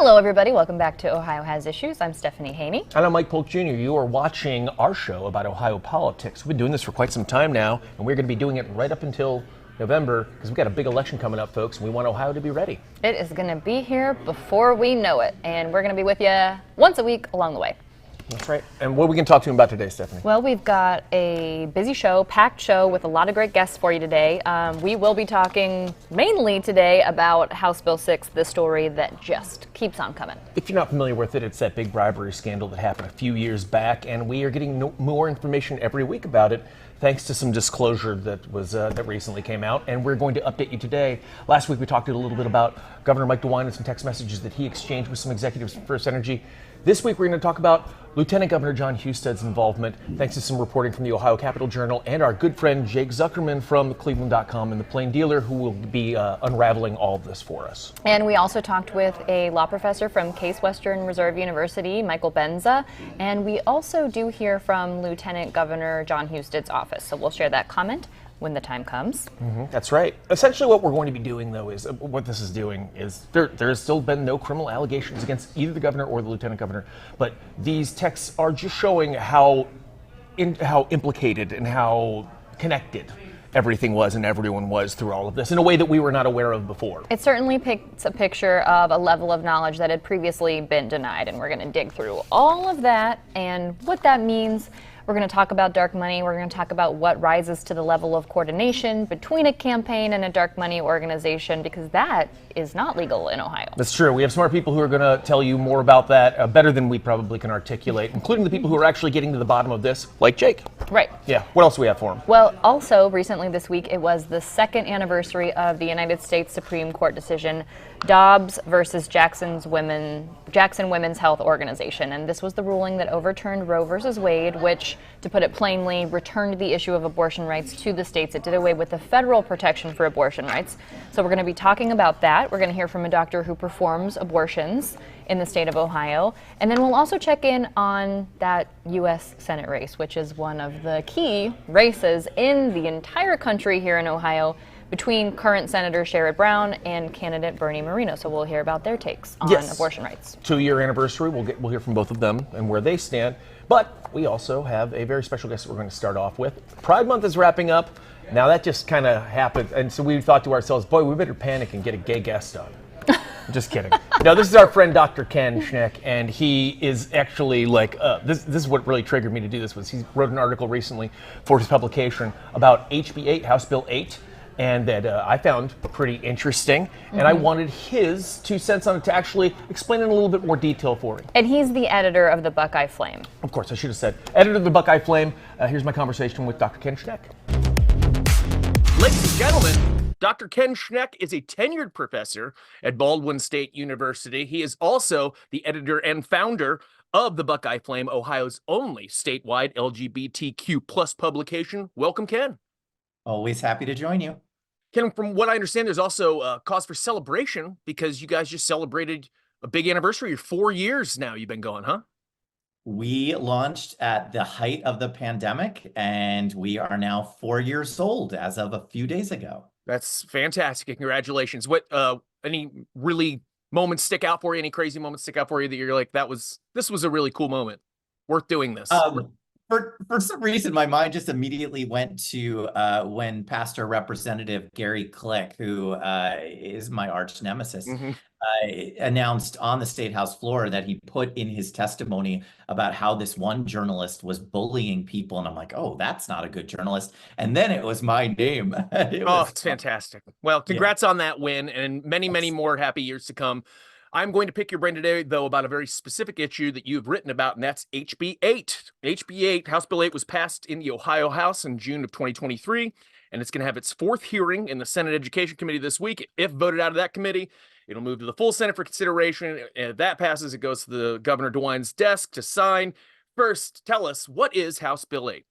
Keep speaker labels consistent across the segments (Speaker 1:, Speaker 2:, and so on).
Speaker 1: Hello, everybody. Welcome back to Ohio Has Issues. I'm Stephanie Haney.
Speaker 2: And I'm Mike Polk Jr. You are watching our show about Ohio politics. We've been doing this for quite some time now, and we're going to be doing it right up until November because we've got a big election coming up, folks, and we want Ohio to be ready.
Speaker 1: It is going to be here before we know it, and we're going to be with you once a week along the way.
Speaker 2: That's right. And what are we going to talk to him about today, Stephanie?
Speaker 1: Well, we've got a busy show, packed show with a lot of great guests for you today. We will be talking mainly today about House Bill 6, the story that just keeps on coming.
Speaker 2: If you're not familiar with it, it's that big bribery scandal that happened a few years back, and we are getting more information every week about it, thanks to some disclosure that recently came out, and we're going to update you today. Last week we talked a little bit about Governor Mike DeWine and some text messages that he exchanged with some executives from FirstEnergy. This week we're going to talk about Lieutenant Governor Jon Husted's involvement, thanks to some reporting from the Ohio Capitol Journal and our good friend Jake Zuckerman from Cleveland.com and the Plain Dealer, who will be unraveling all of this for us.
Speaker 1: And we also talked with a law professor from Case Western Reserve University, Michael Benza, and we also do hear from Lieutenant Governor Jon Husted's office. So we'll share that comment when the time comes.
Speaker 2: That's right. Essentially what we're going to be doing, though, is what this is doing is there has still been no criminal allegations against either the governor or the lieutenant governor, but these texts are just showing how implicated and how connected everything was and everyone was through all of this in a way that we were not aware of before.
Speaker 1: It certainly paints a picture of a level of knowledge that had previously been denied, and we're going to dig through all of that and what that means. We're going to talk about dark money. We're going to talk about what rises to the level of coordination between a campaign and a dark money organization, because that is not legal in Ohio.
Speaker 2: That's true. We have smart people who are going to tell you more about that, better than we probably can articulate, including the people who are actually getting to the bottom of this, like Jake.
Speaker 1: Right.
Speaker 2: Yeah. What else do we have for him?
Speaker 1: Well, also recently this week, it was the second anniversary of the United States Supreme Court decision, Dobbs versus Jackson Women's Health Organization. And this was the ruling that overturned Roe versus Wade, which, to put it plainly, returned the issue of abortion rights to the states. It did away with the federal protection for abortion rights. So we're going to be talking about that. We're going to hear from a doctor who performs abortions in the state of Ohio. And then we'll also check in on that U.S. Senate race, which is one of the key races in the entire country here in Ohio, between current Senator Sherrod Brown and candidate Bernie Moreno. So we'll hear about their takes on abortion rights.
Speaker 2: 2-year anniversary. We'll hear from both of them and where they stand. But we also have a very special guest that we're going to start off with. Pride Month is wrapping up. Now that just kind of happened, and so we thought to ourselves, boy, we better panic and get a gay guest on. Just kidding. No, this is our friend Dr. Ken Schneck, and he is actually like, this is what really triggered me to do this, was he wrote an article recently for his publication about HB 8, House Bill 8, and that I found pretty interesting, and I wanted his 2 cents on it to actually explain it in a little bit more detail for me.
Speaker 1: And he's the editor of the Buckeye Flame.
Speaker 2: Of course, I should have said, editor of the Buckeye Flame. Here's my conversation with Dr. Ken Schneck. Ladies and gentlemen, Dr. Ken Schneck is a tenured professor at Baldwin State University. He is also the editor and founder of the Buckeye Flame, Ohio's only statewide LGBTQ plus publication. Welcome, Ken.
Speaker 3: Always happy to join you.
Speaker 2: Ken, from what I understand, there's also a cause for celebration because you guys just celebrated a big anniversary. 4 years now you've been going, huh?
Speaker 3: We launched at the height of the pandemic, and we are now 4 years old as of a few days ago.
Speaker 2: That's fantastic. Congratulations. What, any really moments stick out for you? Any crazy moments stick out for you that you're like, this was a really cool moment, worth doing this?
Speaker 3: For some reason, my mind just immediately went to when Pastor Representative Gary Click, who is my arch nemesis, announced on the State House floor that he put in his testimony about how this one journalist was bullying people. And I'm like, oh, that's not a good journalist. And then it was my name.
Speaker 2: It's fantastic. Well, congrats on that win and many, many more happy years to come. I'm going to pick your brain today, though, about a very specific issue that you've written about, and that's HB 8. HB 8, House Bill 8, was passed in the Ohio House in June of 2023, and it's going to have its 4th hearing in the Senate Education Committee this week. If voted out of that committee, it'll move to the full Senate for consideration. And if that passes, it goes to the Governor DeWine's desk to sign. First, tell us, what is House Bill 8?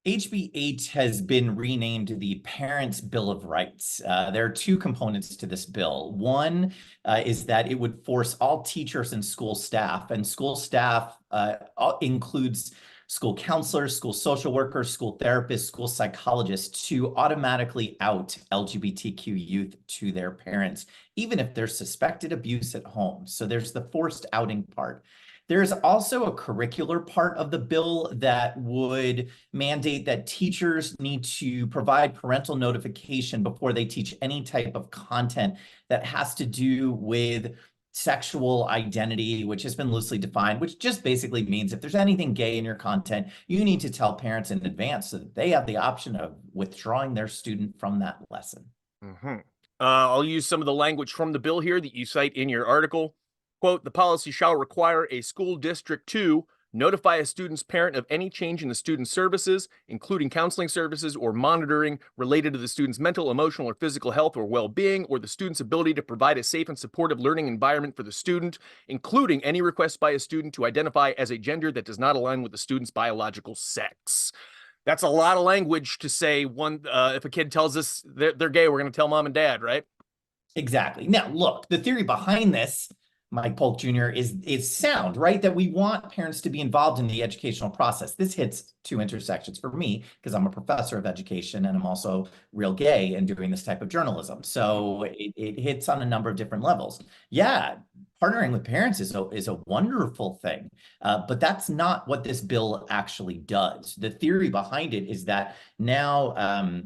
Speaker 3: HB 8 has been renamed the Parents' Bill of Rights. There are 2 components to this bill. One is that it would force all teachers and school staff includes school counselors, school social workers, school therapists, school psychologists to automatically out LGBTQ youth to their parents, even if there's suspected abuse at home. So there's the forced outing part. There's also a curricular part of the bill that would mandate that teachers need to provide parental notification before they teach any type of content that has to do with sexual identity, which has been loosely defined, which just basically means if there's anything gay in your content, you need to tell parents in advance so that they have the option of withdrawing their student from that lesson.
Speaker 4: I'll use some of the language from the bill here that you cite in your article. Quote, the policy shall require a school district to notify a student's parent of any change in the student's services, including counseling services or monitoring related to the student's mental, emotional, or physical health or well-being, or the student's ability to provide a safe and supportive learning environment for the student, including any request by a student to identify as a gender that does not align with the student's biological sex. That's a lot of language to say. If a kid tells us they're gay, we're going to tell mom and dad, right?
Speaker 3: Exactly. Now, look, the theory behind this, Mike Polk Jr., is sound, right? That we want parents to be involved in the educational process. This hits two intersections for me because I'm a professor of education and I'm also real gay and doing this type of journalism. So it hits on a number of different levels. Yeah, partnering with parents is a wonderful thing, but that's not what this bill actually does. The theory behind it is that now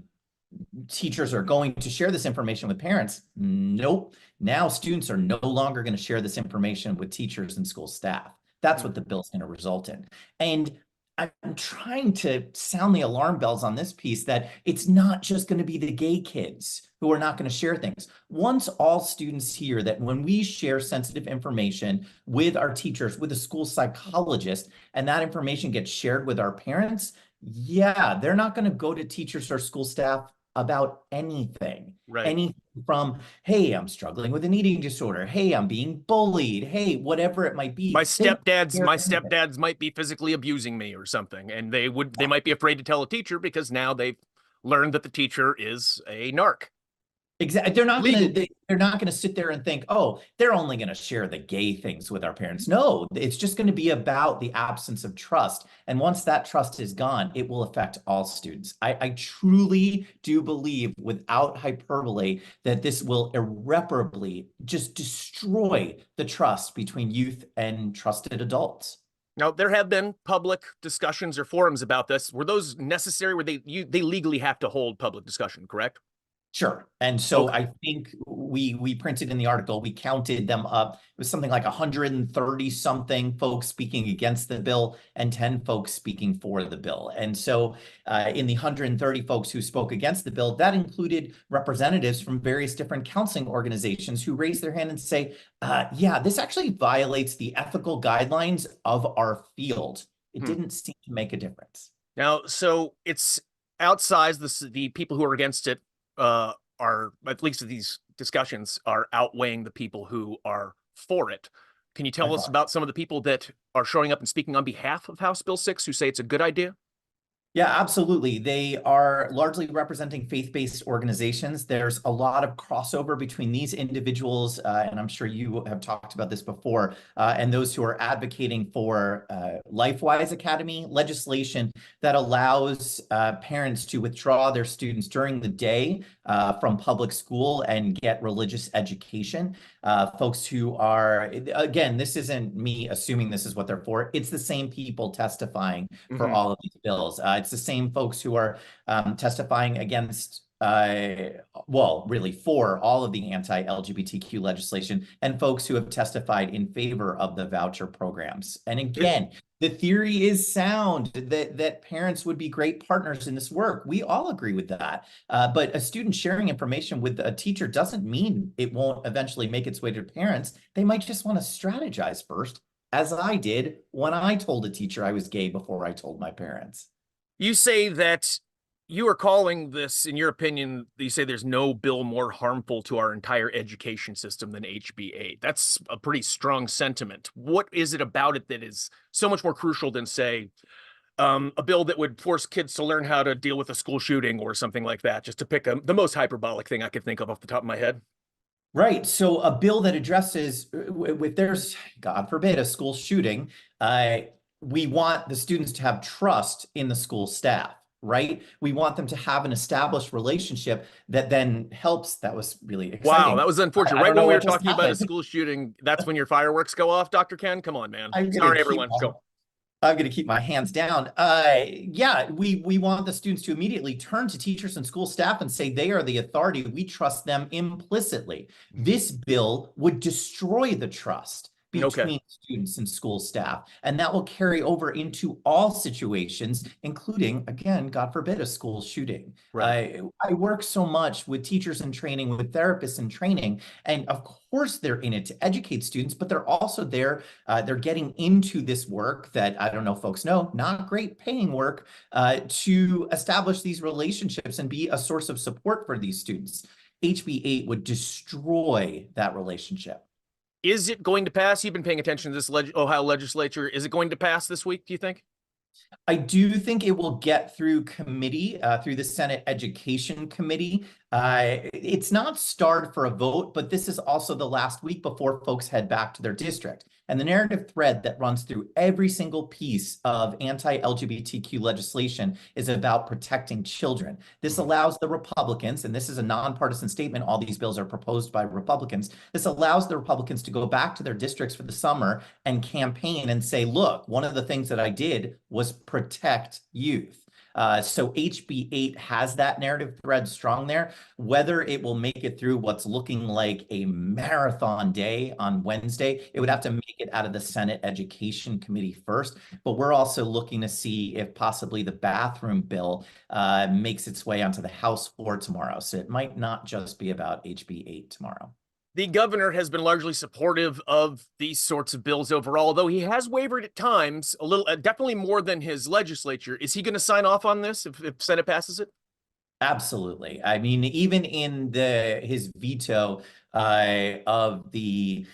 Speaker 3: teachers are going to share this information with parents. Nope. Now students are no longer going to share this information with teachers and school staff. That's what the bill is going to result in. And I'm trying to sound the alarm bells on this piece that it's not just going to be the gay kids who are not going to share things. Once all students hear that when we share sensitive information with our teachers, with a school psychologist, and that information gets shared with our parents, yeah, they're not going to go to teachers or school staff about anything.
Speaker 4: Right.
Speaker 3: Anything from, hey, I'm struggling with an eating disorder. Hey, I'm being bullied. Hey, whatever it might be.
Speaker 4: My stepdads might be physically abusing me or something, and they might be afraid to tell a teacher because now they've learned that the teacher is a narc.
Speaker 3: Exactly. They're not going to sit there and think, oh, they're only going to share the gay things with our parents. No, it's just going to be about the absence of trust. And once that trust is gone, it will affect all students. I truly do believe, without hyperbole, that this will irreparably just destroy the trust between youth and trusted adults.
Speaker 4: Now, there have been public discussions or forums about this. Were those necessary? Were they legally have to hold public discussion, correct?
Speaker 3: Sure. And so
Speaker 4: Okay.
Speaker 3: I think we printed in the article, we counted them up. It was something like 130 something folks speaking against the bill and 10 folks speaking for the bill. And so in the 130 folks who spoke against the bill, that included representatives from various different counseling organizations who raised their hand and say, yeah, this actually violates the ethical guidelines of our field. It didn't seem to make a difference.
Speaker 4: Now, so it's outsized. The people who are against it are, at least these discussions, are outweighing the people who are for it. Can you tell us about some of the people that are showing up and speaking on behalf of House Bill 6 who say it's a good idea?
Speaker 3: Yeah, absolutely. They are largely representing faith-based organizations. There's a lot of crossover between these individuals, and I'm sure you have talked about this before, and those who are advocating for LifeWise Academy legislation that allows parents to withdraw their students during the day from public school and get religious education. Folks who are, again, this isn't me assuming this is what they're for. It's the same people testifying for all of these bills. It's the same folks who are testifying against, well, really for all of the anti-LGBTQ legislation, and folks who have testified in favor of the voucher programs. And again, the theory is sound that parents would be great partners in this work. We all agree with that. But a student sharing information with a teacher doesn't mean it won't eventually make its way to parents. They might just want to strategize first, as I did when I told a teacher I was gay before I told my parents.
Speaker 4: You say that you are calling this, in your opinion, you say there's no bill more harmful to our entire education system than HB 8. That's a pretty strong sentiment. What is it about it that is so much more crucial than, say, a bill that would force kids to learn how to deal with a school shooting or something like that, just to pick the most hyperbolic thing I could think of off the top of my head?
Speaker 3: Right. So a bill that addresses, if there's, God forbid, a school shooting, we want the students to have trust in the school staff, right? We want them to have an established relationship that then helps. That was really exciting.
Speaker 4: Wow, that was unfortunate.
Speaker 3: I
Speaker 4: Right
Speaker 3: don't know
Speaker 4: when we were
Speaker 3: what just
Speaker 4: talking about a
Speaker 3: happened.
Speaker 4: school shooting, that's when your fireworks go off, Dr. Ken? Come on, man.
Speaker 3: I'm
Speaker 4: Sorry,
Speaker 3: gonna
Speaker 4: everyone. Go.
Speaker 3: I'm going to keep my hands down. Yeah, we want the students to immediately turn to teachers and school staff and say they are the authority. We trust them implicitly. This bill would destroy the trust between students and school staff, and that will carry over into all situations, including, again, God forbid, a school shooting.
Speaker 4: Right.
Speaker 3: I work so much with teachers in training, with therapists in training, and of course they're in it to educate students, but they're also there. They're getting into this work that, I don't know if folks know, not great paying work, to establish these relationships and be a source of support for these students. HB 8 would destroy that relationship.
Speaker 4: Is it going to pass? You've been paying attention to this Ohio legislature. Is it going to pass this week, do you think?
Speaker 3: I do think it will get through committee, through the Senate Education Committee. It's not starred for a vote, but this is also the last week before folks head back to their district. And the narrative thread that runs through every single piece of anti-LGBTQ legislation is about protecting children. This allows the Republicans, and this is a nonpartisan statement, all these bills are proposed by Republicans. This allows the Republicans to go back to their districts for the summer and campaign and say, look, one of the things that I did was protect youth. So HB 8 has that narrative thread strong there. Whether it will make it through what's looking like a marathon day on Wednesday, it would have to make it out of the Senate Education Committee first. But we're also looking to see if possibly the bathroom bill makes its way onto the House floor tomorrow. So it might not just be about HB 8 tomorrow.
Speaker 4: The governor has been largely supportive of these sorts of bills overall, although he has wavered at times a little, definitely more than his legislature. Is he going to sign off on this if Senate passes it?
Speaker 3: Absolutely. I mean, even in his veto of the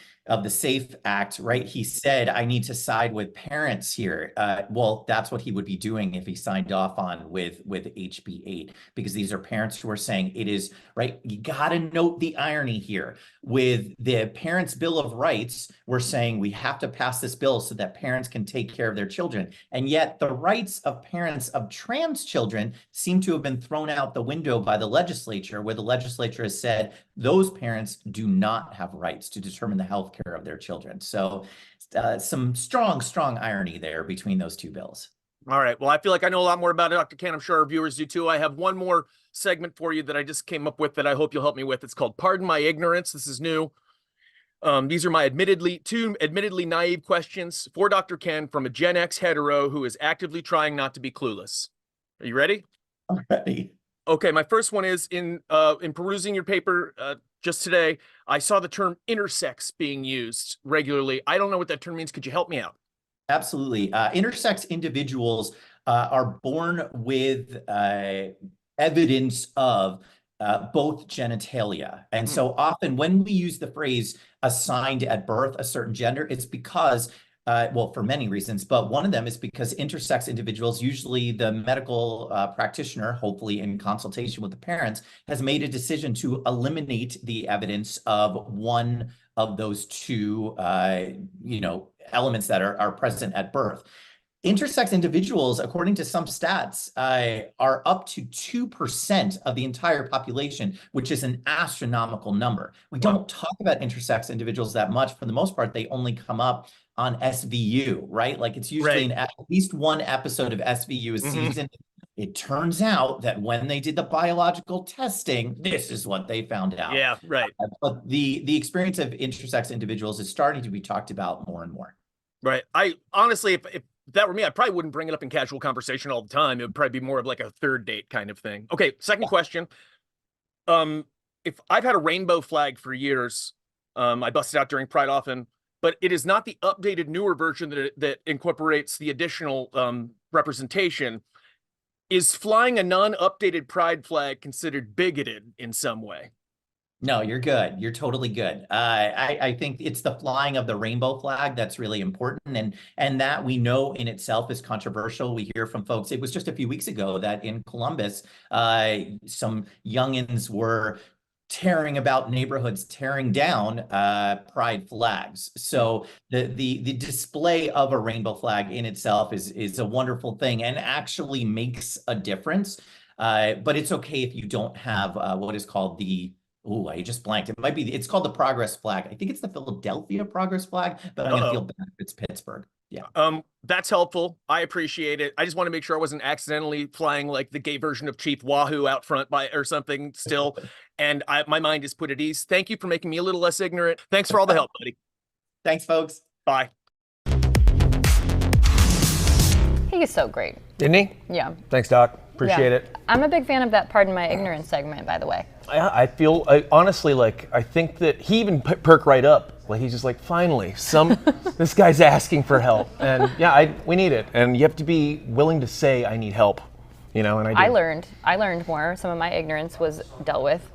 Speaker 3: SAFE Act, right? He said, I need to side with parents here. Well, that's what he would be doing if he signed off on with HB 8, because these are parents who are saying it is, right? You got to note the irony here. With the Parents' Bill of Rights, we're saying we have to pass this bill so that parents can take care of their children. And yet the rights of parents of trans children seem to have been thrown out the window by the legislature, where the legislature has said those parents do not have rights to determine the health care of their children. So some strong irony there between those two bills.
Speaker 4: All right. Well, I feel like I know a lot more about it, Dr. Ken. I'm sure our viewers do too. I have one more segment for you that I just came up with that I hope you'll help me with. It's called Pardon My Ignorance. This is new. These are my two admittedly naive questions for Dr. Ken from a Gen X hetero who is actively trying not to be clueless. Are you ready?
Speaker 3: I'm ready.
Speaker 4: Okay, my first one is in perusing your paper just today, I saw the term intersex being used regularly. I don't know what that term means. Could you help me out?
Speaker 3: Absolutely. Intersex individuals are born with evidence of both genitalia. And so often when we use the phrase assigned at birth a certain gender, it's because well, for many reasons, but one of them is because intersex individuals, usually the medical practitioner, hopefully in consultation with the parents, has made a decision to eliminate the evidence of one of those two, elements that are present at birth. Intersex individuals, according to some stats, are up to 2% of the entire population, which is an astronomical number. We don't talk about intersex individuals that much. For the most part, they only come up on SVU, right? Like it's usually at least one episode of SVU a season. It turns out that when they did the biological testing, this is what they found out.
Speaker 4: Yeah, right.
Speaker 3: But the experience of intersex individuals is starting to be talked about more and more.
Speaker 4: Right. I honestly, if that were me, I probably wouldn't bring it up in casual conversation all the time. It would probably be more of like a third date kind of thing. Okay, second question. If I've had a rainbow flag for years, I bust it out during Pride often, but it is not the updated, newer version that incorporates the additional representation. Is flying a non-updated Pride flag considered bigoted in some way?
Speaker 3: No, you're good. You're totally good. I think it's the flying of the rainbow flag that's really important, and that we know in itself is controversial. We hear from folks. It was just a few weeks ago that in Columbus, some youngins were tearing about neighborhoods, tearing down pride flags. So the display of a rainbow flag in itself is a wonderful thing and actually makes a difference. But it's okay if you don't have what is called the I just blanked. It might be, it's called the progress flag. I think it's the Philadelphia progress flag, but I'm gonna feel bad if it's Pittsburgh. Yeah.
Speaker 4: That's helpful. I appreciate it. I just want to make sure I wasn't accidentally flying like the gay version of Chief Wahoo out front or something still. And my mind is put at ease. Thank you for making me a little less ignorant. Thanks for all the help, buddy.
Speaker 3: Thanks, folks.
Speaker 4: Bye.
Speaker 1: He is so great.
Speaker 2: Didn't he?
Speaker 1: Yeah.
Speaker 2: Thanks, Doc. Appreciate it.
Speaker 1: I'm a big fan of that Pardon My Ignorance segment, by the way.
Speaker 2: I feel, honestly, like, I think that he even perked right up. Like, he's just like, finally, this guy's asking for help. And yeah, we need it. And you have to be willing to say, I need help. You know, and I learned more. Some of my ignorance was dealt with.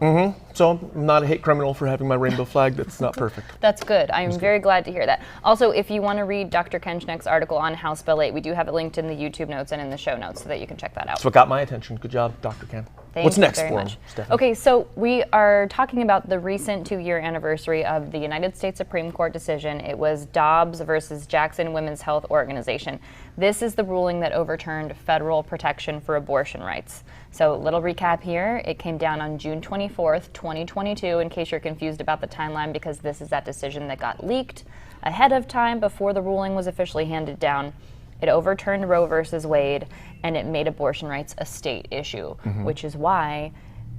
Speaker 2: So I'm not a hate criminal for having my rainbow flag. That's not perfect.
Speaker 1: That's good. I'm very glad to hear that. Also, if you want to read Dr. Ken Schneck's article on House Bill 8, we do have it linked in the YouTube notes and in the show notes so that you can check that out.
Speaker 2: That's what got my attention. Good job, Dr. Ken. What's next for him, Stephanie?
Speaker 1: Okay, so we are talking about the recent 2-year anniversary of the United States Supreme Court decision. It was Dobbs versus Jackson Women's Health Organization. This is the ruling that overturned federal protection for abortion rights. So, little recap here. It came down on June 24th, 2022, in case you're confused about the timeline, because this is that decision that got leaked ahead of time before the ruling was officially handed down. It overturned Roe versus Wade, and it made abortion rights a state issue, which is why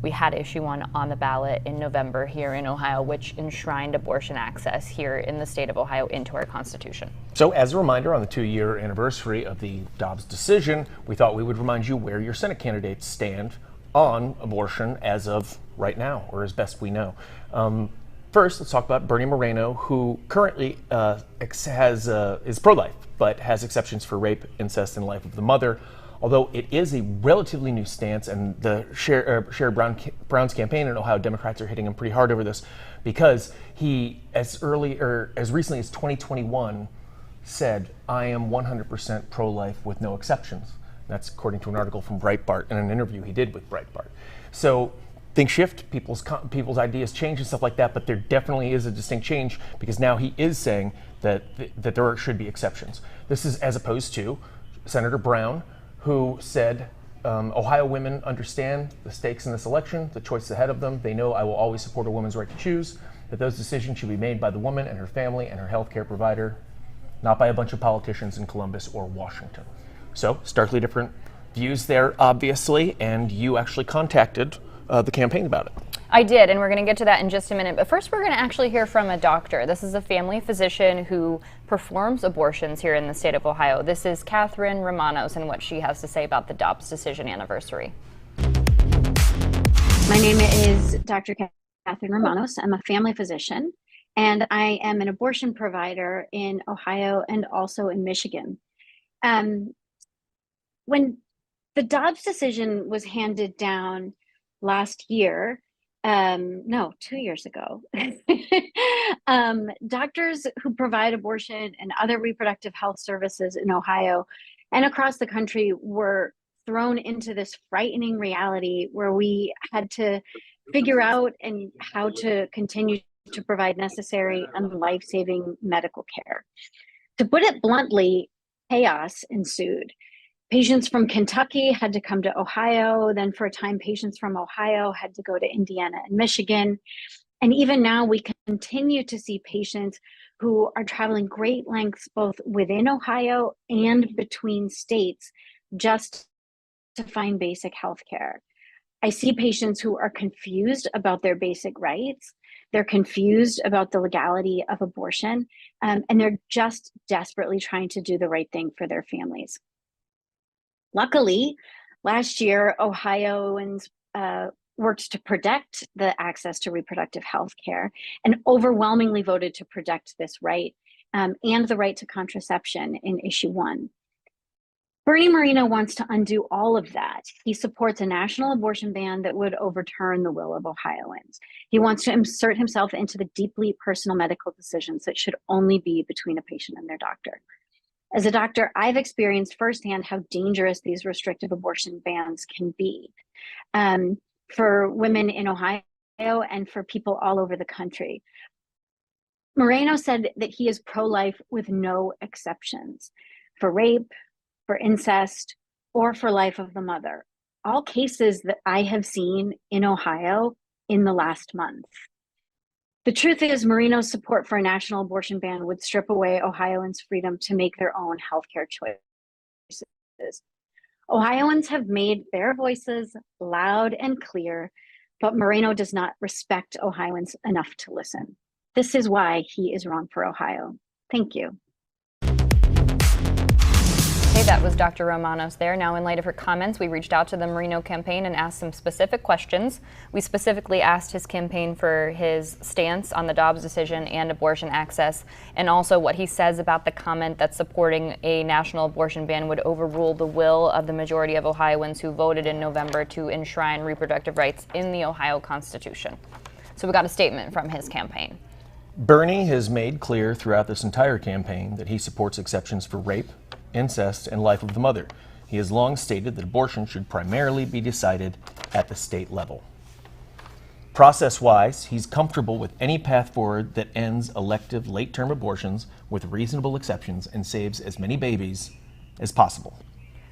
Speaker 1: we had issue 1 on the ballot in November here in Ohio, which enshrined abortion access here in the state of Ohio into our Constitution.
Speaker 2: So as a reminder, on the 2-year anniversary of the Dobbs decision, we thought we would remind you where your Senate candidates stand on abortion as of right now, or as best we know. First, let's talk about Bernie Moreno, who currently is pro-life, but has exceptions for rape, incest, and life of the mother. Although it is a relatively new stance, and the Sherrod Brown's campaign in Ohio, Democrats are hitting him pretty hard over this, because he, as recently as 2021, said, "I am 100% pro-life with no exceptions." That's according to an article from Breitbart and an interview he did with Breitbart. So things shift, people's ideas change and stuff like that, but there definitely is a distinct change, because now he is saying that there should be exceptions. This is as opposed to Senator Brown, who said, Ohio women understand the stakes in this election, the choices ahead of them. They know I will always support a woman's right to choose, that those decisions should be made by the woman and her family and her health care provider, not by a bunch of politicians in Columbus or Washington. So, starkly different views there, obviously, and you actually contacted the campaign about it.
Speaker 1: I did, and we're going to get to that in just a minute. But first, we're going to actually hear from a doctor. This is a family physician who performs abortions here in the state of Ohio. This is Catherine Romanos and what she has to say about the Dobbs decision anniversary.
Speaker 5: My name is Dr. Catherine Romanos. I'm a family physician, and I am an abortion provider in Ohio and also in Michigan. When the Dobbs decision was handed down last year, 2 years ago, doctors who provide abortion and other reproductive health services in Ohio and across the country were thrown into this frightening reality where we had to figure out and how to continue to provide necessary and life-saving medical care. To put it bluntly, chaos ensued. Patients from Kentucky had to come to Ohio. Then for a time, patients from Ohio had to go to Indiana and Michigan. And even now, we continue to see patients who are traveling great lengths both within Ohio and between states just to find basic health care. I see patients who are confused about their basic rights. They're confused about the legality of abortion, and they're just desperately trying to do the right thing for their families. Luckily, last year, Ohioans worked to protect the access to reproductive health care and overwhelmingly voted to protect this right and the right to contraception in issue 1. Bernie Moreno wants to undo all of that. He supports a national abortion ban that would overturn the will of Ohioans. He wants to insert himself into the deeply personal medical decisions that should only be between a patient and their doctor. As a doctor, I've experienced firsthand how dangerous these restrictive abortion bans can be. For women in Ohio, and for people all over the country. Moreno said that he is pro-life with no exceptions for rape, for incest, or for life of the mother. All cases that I have seen in Ohio in the last month. The truth is, Moreno's support for a national abortion ban would strip away Ohioans' freedom to make their own healthcare choices. Ohioans have made their voices loud and clear, but Moreno does not respect Ohioans enough to listen. This is why he is wrong for Ohio. Thank you.
Speaker 1: Hey, that was Dr. Romanos there. Now, in light of her comments, we reached out to the Moreno campaign and asked some specific questions. We specifically asked his campaign for his stance on the Dobbs decision and abortion access, and also what he says about the comment that supporting a national abortion ban would overrule the will of the majority of Ohioans who voted in November to enshrine reproductive rights in the Ohio Constitution. So we got a statement from his campaign.
Speaker 2: Bernie has made clear throughout this entire campaign that he supports exceptions for rape, incest, and life of the mother. He has long stated that abortion should primarily be decided at the state level. Process-wise, he's comfortable with any path forward that ends elective late-term abortions with reasonable exceptions and saves as many babies as possible.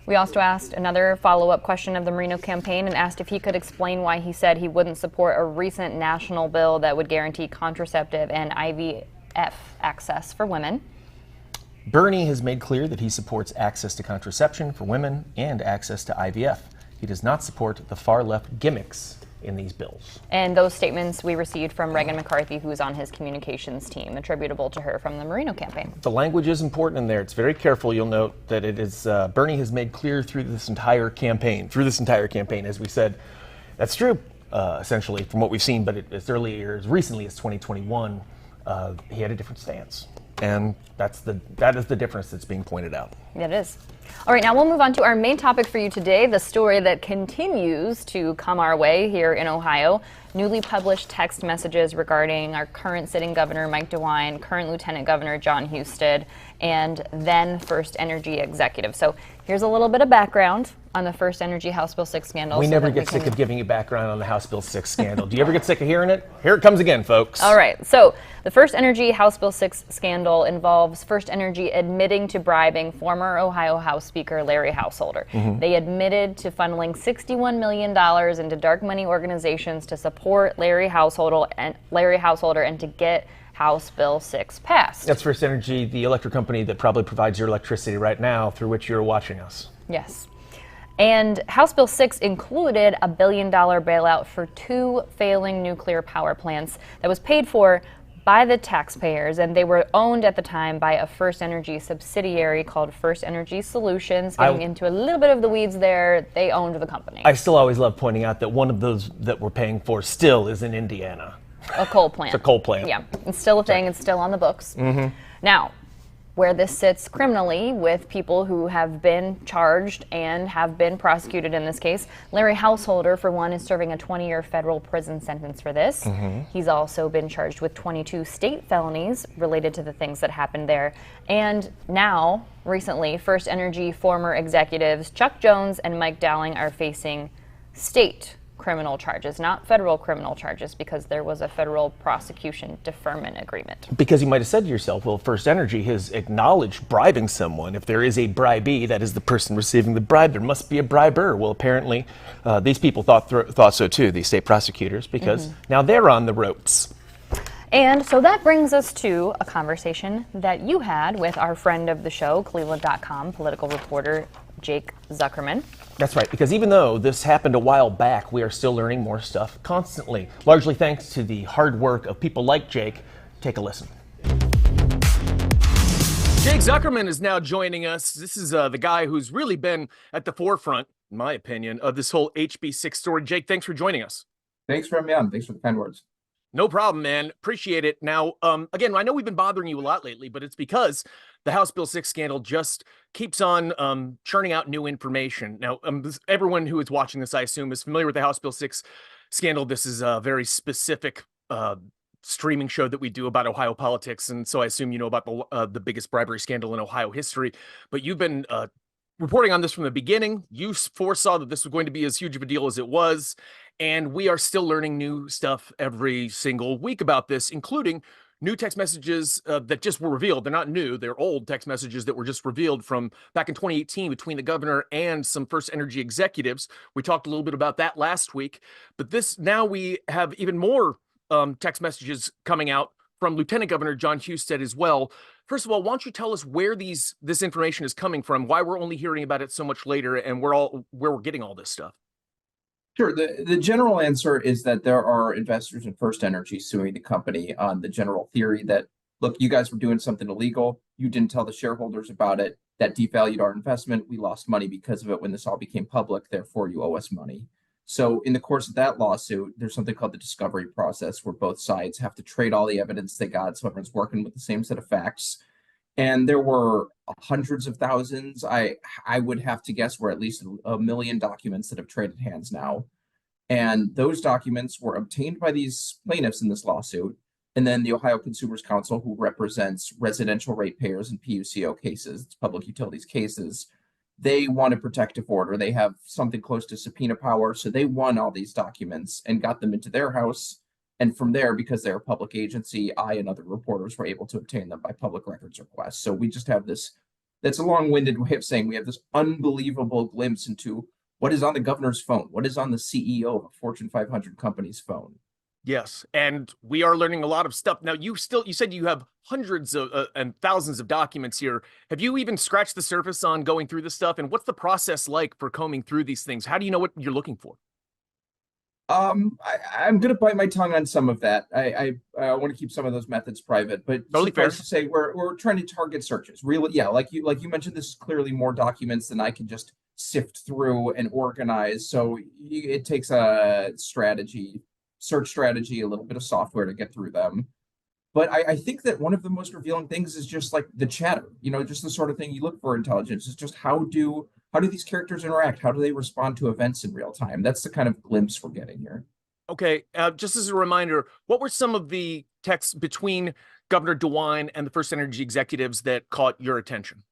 Speaker 1: We also asked another follow-up question of the Moreno campaign and asked if he could explain why he said he wouldn't support a recent national bill that would guarantee contraceptive and IVF access for women.
Speaker 2: Bernie has made clear that he supports access to contraception for women and access to IVF. He does not support the far-left gimmicks in these bills.
Speaker 1: And those statements we received from Reagan McCarthy, who is on his communications team, attributable to her from the Moreno campaign.
Speaker 2: The language is important in there. It's very careful. You'll note that it is Bernie has made clear through this entire campaign, as we said. That's true, essentially, from what we've seen, but as recently as 2021, he had a different stance. And that is the difference that's being pointed out.
Speaker 1: It is. All right, now we'll move on to our main topic for you today, the story that continues to come our way here in Ohio. Newly published text messages regarding our current sitting governor, Mike DeWine, current Lieutenant Governor, Jon Husted, and then FirstEnergy executive. So here's a little bit of background on the FirstEnergy House Bill 6 scandal.
Speaker 2: We never get sick of giving you background on the House Bill 6 scandal. Do you ever get sick of hearing it? Here it comes again, folks.
Speaker 1: All right. So the FirstEnergy House Bill 6 scandal involves FirstEnergy admitting to bribing former Ohio House Speaker Larry Householder. They admitted to funneling $61 million into dark money organizations to support Larry Householder and to get House Bill 6 passed.
Speaker 2: That's FirstEnergy, the electric company that probably provides your electricity right now through which you're watching us.
Speaker 1: Yes. And House Bill 6 included a $1 billion bailout for 2 failing nuclear power plants that was paid for by the taxpayers, and they were owned at the time by a FirstEnergy subsidiary called FirstEnergy Solutions. Getting into a little bit of the weeds there, they owned the company.
Speaker 2: I still always love pointing out that one of those that we're paying for still is in Indiana.
Speaker 1: A coal plant.
Speaker 2: It's a coal plant.
Speaker 1: Yeah, it's still a thing. It's still on the books. Now, where this sits criminally with people who have been charged and have been prosecuted in this case. Larry Householder, for one, is serving a 20-year federal prison sentence for this. He's also been charged with 22 state felonies related to the things that happened there. And now, recently, FirstEnergy former executives Chuck Jones and Mike Dowling are facing state criminal charges, not federal criminal charges, because there was a federal prosecution deferment agreement.
Speaker 2: Because you might have said to yourself, well, FirstEnergy has acknowledged bribing someone. If there is a bribee, that is the person receiving the bribe, there must be a briber. Well, apparently, these people thought so too, these state prosecutors, because now they're on the ropes.
Speaker 1: And so that brings us to a conversation that you had with our friend of the show, Cleveland.com political reporter Jake Zuckerman.
Speaker 2: That's right, because even though this happened a while back, we are still learning more stuff constantly, largely thanks to the hard work of people like Jake. Take a listen.
Speaker 4: Jake Zuckerman is now joining us. This is the guy who's really been at the forefront, in my opinion, of this whole HB6 story. Jake, thanks for joining us.
Speaker 6: Thanks for having me on. Thanks for the kind words.
Speaker 4: No problem, man. Appreciate it. Now, again, I know we've been bothering you a lot lately, but it's because the House Bill 6 scandal just keeps on churning out new information. Now, everyone who is watching this, I assume, is familiar with the House Bill 6 scandal. This is a very specific streaming show that we do about Ohio politics, and so I assume you know about the biggest bribery scandal in Ohio history. But you've been reporting on this from the beginning. You foresaw that this was going to be as huge of a deal as it was, and we are still learning new stuff every single week about this, including new text messages that just were revealed. They're not new. They're old text messages that were just revealed from back in 2018 between the governor and some FirstEnergy executives. We talked a little bit about that last week, but now we have even more text messages coming out from Lieutenant Governor Jon Husted as well. First of all, why don't you tell us where this information is coming from, why we're only hearing about it so much later, and where we're getting all this stuff?
Speaker 6: Sure. The general answer is that there are investors in FirstEnergy suing the company on the general theory that, look, you guys were doing something illegal. You didn't tell the shareholders about it. That devalued our investment. We lost money because of it when this all became public. Therefore, you owe us money. So in the course of that lawsuit, there's something called the discovery process where both sides have to trade all the evidence they got. So everyone's working with the same set of facts. And there were hundreds of thousands. I would have to guess we're at least 1 million documents that have traded hands now. And those documents were obtained by these plaintiffs in this lawsuit. And then the Ohio Consumers Council, who represents residential ratepayers in PUCO cases, it's public utilities cases, they want a protective order. They have something close to subpoena power. So they won all these documents and got them into their house. And from there, because they're a public agency, I and other reporters were able to obtain them by public records request. So we just have this, that's a long-winded way of saying we have this unbelievable glimpse into what is on the governor's phone, what is on the CEO of a Fortune 500 company's phone.
Speaker 4: Yes, and we are learning a lot of stuff. Now, you said you have hundreds of and thousands of documents here. Have you even scratched the surface on going through this stuff? And what's the process like for combing through these things? How do you know what you're looking for?
Speaker 6: I'm going to bite my tongue on some of that. I want to keep some of those methods private, but
Speaker 4: totally fair
Speaker 6: to say we're trying to target searches. Really, yeah, like you mentioned, this is clearly more documents than I can just sift through and organize. So it takes a search strategy, a little bit of software to get through them. But I think that one of the most revealing things is just like the chatter, just the sort of thing you look for intelligence. Is just how do these characters interact? How do they respond to events in real time? That's the kind of glimpse we're getting here.
Speaker 4: Okay, just as a reminder, what were some of the texts between Governor DeWine and the FirstEnergy executives that caught your attention?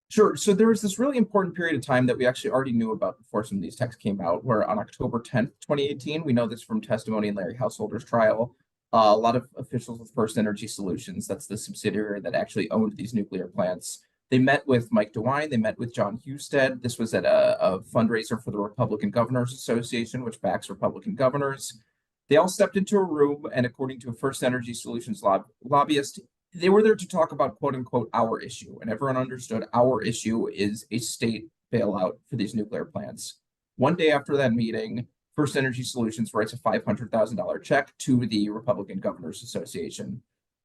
Speaker 6: Sure. So there was this really important period of time that we actually already knew about before some of these texts came out, where on October 10th, 2018, we know this from testimony in Larry Householder's trial, a lot of officials with FirstEnergy Solutions, that's the subsidiary that actually owned these nuclear plants, they met with Mike DeWine, they met with Jon Husted. This was at a fundraiser for the Republican Governors Association, which backs Republican governors. They all stepped into a room, and according to a FirstEnergy Solutions lobbyist, they were there to talk about, quote unquote, our issue. And everyone understood our issue is a state bailout for these nuclear plants. One day after that meeting, FirstEnergy Solutions writes a $500,000 check to the Republican Governors Association.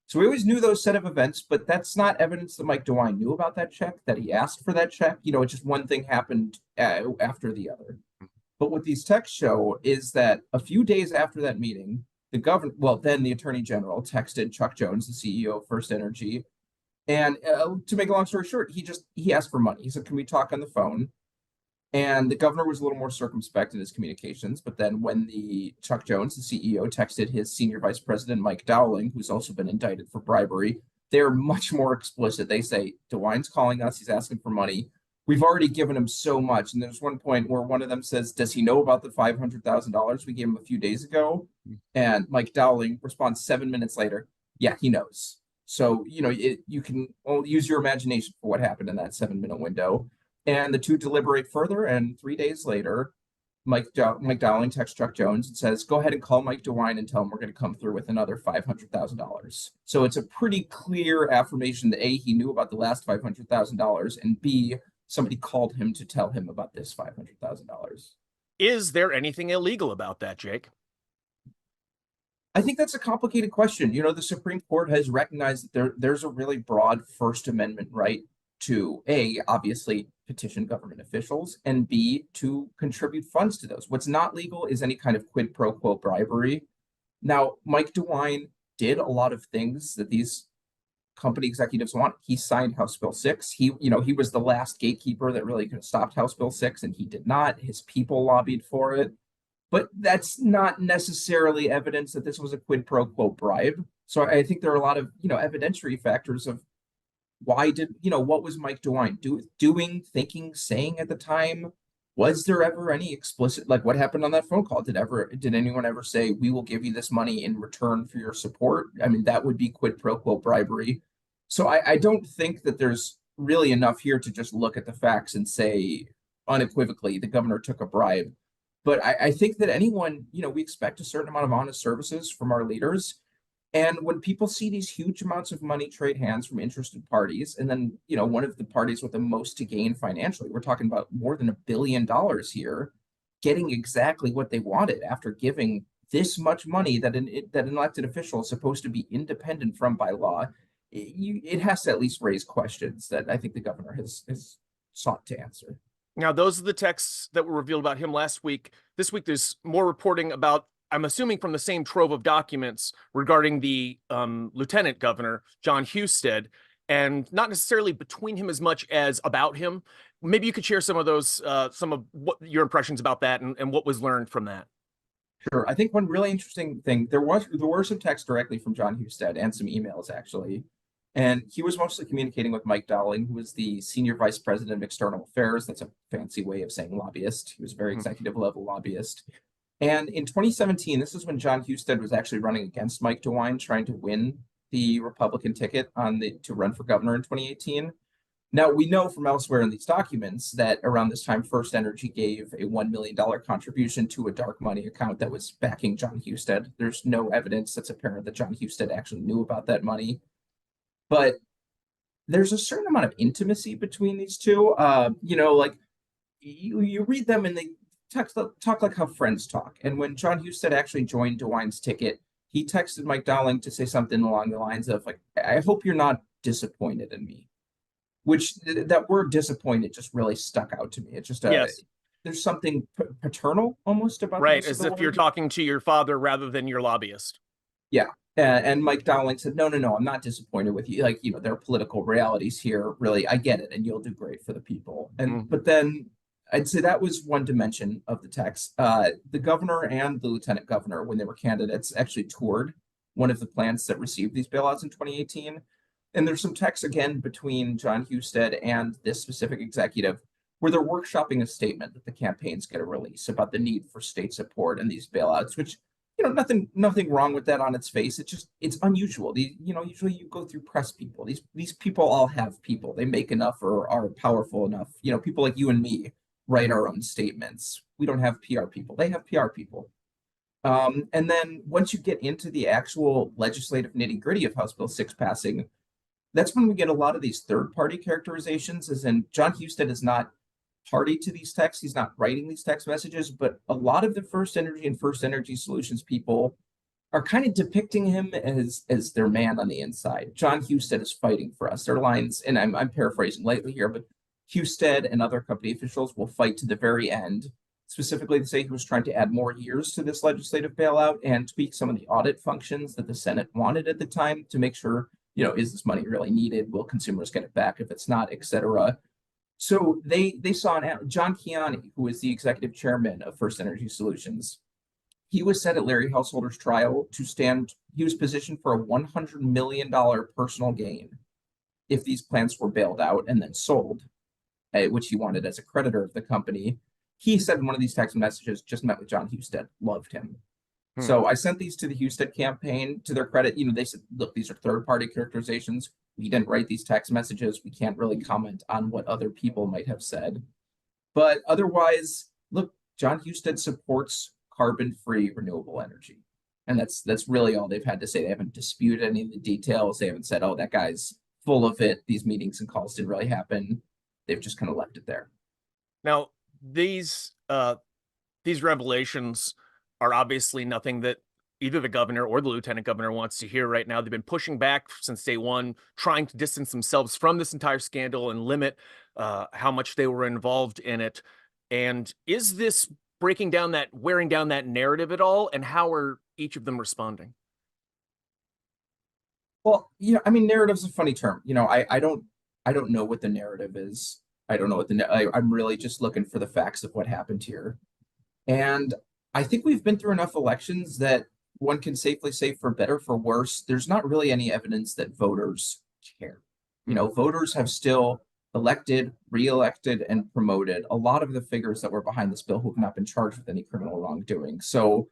Speaker 6: So we always knew those set of events, but that's not evidence that Mike DeWine knew about that check, that he asked for that check. It's just one thing happened after the other. But what these texts show is that a few days after that meeting, then the Attorney General texted Chuck Jones, the CEO of FirstEnergy, and to make a long story short, he asked for money. He said, "Can we talk on the phone?" And the governor was a little more circumspect in his communications. But then when Chuck Jones, the CEO, texted his senior vice president, Mike Dowling, who's also been indicted for bribery, they're much more explicit. They say, DeWine's calling us. He's asking for money. We've already given him so much. And there's one point where one of them says, does he know about the $500,000 we gave him a few days ago? And Mike Dowling responds 7 minutes later, yeah, he knows. So, you can use your imagination for what happened in that 7-minute window. And the two deliberate further, and 3 days later, Mike Dowling texts Chuck Jones and says, go ahead and call Mike DeWine and tell him we're going to come through with another $500,000. So it's a pretty clear affirmation that A, he knew about the last $500,000, and B, somebody called him to tell him about this $500,000.
Speaker 4: Is there anything illegal about that, Jake?
Speaker 6: I think that's a complicated question. The Supreme Court has recognized that there's a really broad First Amendment right to A, obviously petition government officials, and B, to contribute funds to those. What's not legal is any kind of quid pro quo bribery. Now, Mike DeWine did a lot of things that these company executives want. He signed House Bill 6. He was the last gatekeeper that really could have stopped House Bill 6, and he did not. His people lobbied for it. But that's not necessarily evidence that this was a quid pro quo bribe. So I think there are a lot of, evidentiary factors of why did, what was Mike DeWine doing, thinking, saying at the time? Was there ever any explicit, like what happened on that phone call? Did anyone ever say, we will give you this money in return for your support? I mean, that would be quid pro quo bribery. So I don't think that there's really enough here to just look at the facts and say unequivocally the governor took a bribe. But I think that anyone, we expect a certain amount of honest services from our leaders. And when people see these huge amounts of money trade hands from interested parties, and then, one of the parties with the most to gain financially, we're talking about more than $1 billion here, getting exactly what they wanted after giving this much money that an elected official is supposed to be independent from by law, it has to at least raise questions that I think the governor has sought to answer.
Speaker 4: Now, those are the texts that were revealed about him last week. This week, there's more reporting about, I'm assuming from the same trove of documents regarding the lieutenant governor, Jon Husted, and not necessarily between him as much as about him. Maybe you could share some of those, some of what your impressions about that and what was learned from that.
Speaker 6: Sure. I think one really interesting thing, there were some texts directly from Jon Husted and some emails actually. And he was mostly communicating with Mike Dowling, who was the senior vice president of external affairs. That's a fancy way of saying lobbyist. He was a very executive level lobbyist. And in 2017, this is when Jon Husted was actually running against Mike DeWine, trying to win the Republican ticket to run for governor in 2018. Now, we know from elsewhere in these documents that around this time, FirstEnergy gave a $1 million contribution to a dark money account that was backing Jon Husted. There's no evidence that's apparent that Jon Husted actually knew about that money. But there's a certain amount of intimacy between these two. Like you read them and they talk like how friends talk. And when Jon Husted actually joined DeWine's ticket, he texted Mike Dowling to say something along the lines of, like, I hope you're not disappointed in me. Which that word disappointed just really stuck out to me. It's just there's something paternal almost about
Speaker 4: right, as if you're talking to your father rather than your lobbyist.
Speaker 6: Yeah. And Mike Dowling said, no, I'm not disappointed with you. Like, there are political realities here. Really, I get it. And you'll do great for the people. And but then I'd say that was one dimension of the text. The governor and the lieutenant governor, when they were candidates, actually toured one of the plants that received these bailouts in 2018. And there's some text again between Jon Husted and this specific executive where they're workshopping a statement that the campaign's going to release about the need for state support and these bailouts, which, nothing wrong with that on its face. It's unusual. Usually you go through press people. These people all have people. They make enough or are powerful enough. People like you and me write our own statements. We don't have PR people. They have PR people. And then once you get into the actual legislative nitty gritty of House Bill 6 passing, that's when we get a lot of these third-party characterizations, as in Jon Husted is not party to these texts. He's not writing these text messages, but a lot of the FirstEnergy and FirstEnergy Solutions people are kind of depicting him as their man on the inside. Jon Husted is fighting for us. Their lines, and I'm paraphrasing lightly here, but Husted and other company officials will fight to the very end, specifically to say he was trying to add more years to this legislative bailout and tweak some of the audit functions that the Senate wanted at the time to make sure, is this money really needed? Will consumers get it back if it's not, et cetera? So they saw John Kiani, who is the executive chairman of FirstEnergy Solutions. He was set at Larry Householder's trial to stand. He was positioned for a $100 million personal gain if these plants were bailed out and then sold, which he wanted as a creditor of the company. He said in one of these text messages, just met with Jon Husted, loved him. So I sent these to the Husted campaign. To their credit, they said, look, these are third-party characterizations. We didn't write these text messages. We can't really comment on what other people might have said. But otherwise, look, Jon Husted supports carbon-free renewable energy. And that's really all they've had to say. They haven't disputed any of the details. They haven't said, oh, that guy's full of it. These meetings and calls didn't really happen. They've just kind of left it there.
Speaker 4: Now, these revelations are obviously nothing that either the governor or the lieutenant governor wants to hear right now. They've been pushing back since day one, trying to distance themselves from this entire scandal and limit how much they were involved in it. And is this wearing down that narrative at all? And how are each of them responding?
Speaker 6: Well, narrative's a funny term. I don't know what the narrative is. I don't know what I'm really just looking for the facts of what happened here. And I think we've been through enough elections that one can safely say, for better, for worse, there's not really any evidence that voters care. Voters have still elected, reelected, and promoted a lot of the figures that were behind this bill who have not been charged with any criminal wrongdoing. So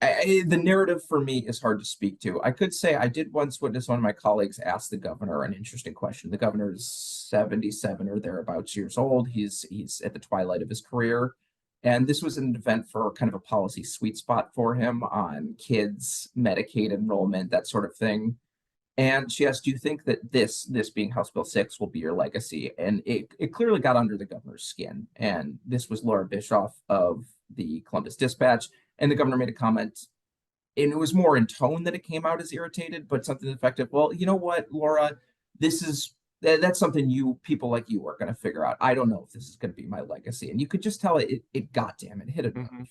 Speaker 6: the narrative for me is hard to speak to. I could say I did once witness one of my colleagues ask the governor an interesting question. The governor is 77 or thereabouts years old. He's at the twilight of his career. And this was an event for kind of a policy sweet spot for him on kids, Medicaid enrollment, that sort of thing. And she asked, do you think that this being House Bill 6 will be your legacy? And it clearly got under the governor's skin. And this was Laura Bischoff of the Columbus Dispatch. And the governor made a comment, and it was more in tone that it came out as irritated, but something effective. Well, you know what, Laura, that's something people like you are going to figure out. I don't know if this is going to be my legacy. And you could just tell it goddamn it hit it.
Speaker 4: Mm-hmm.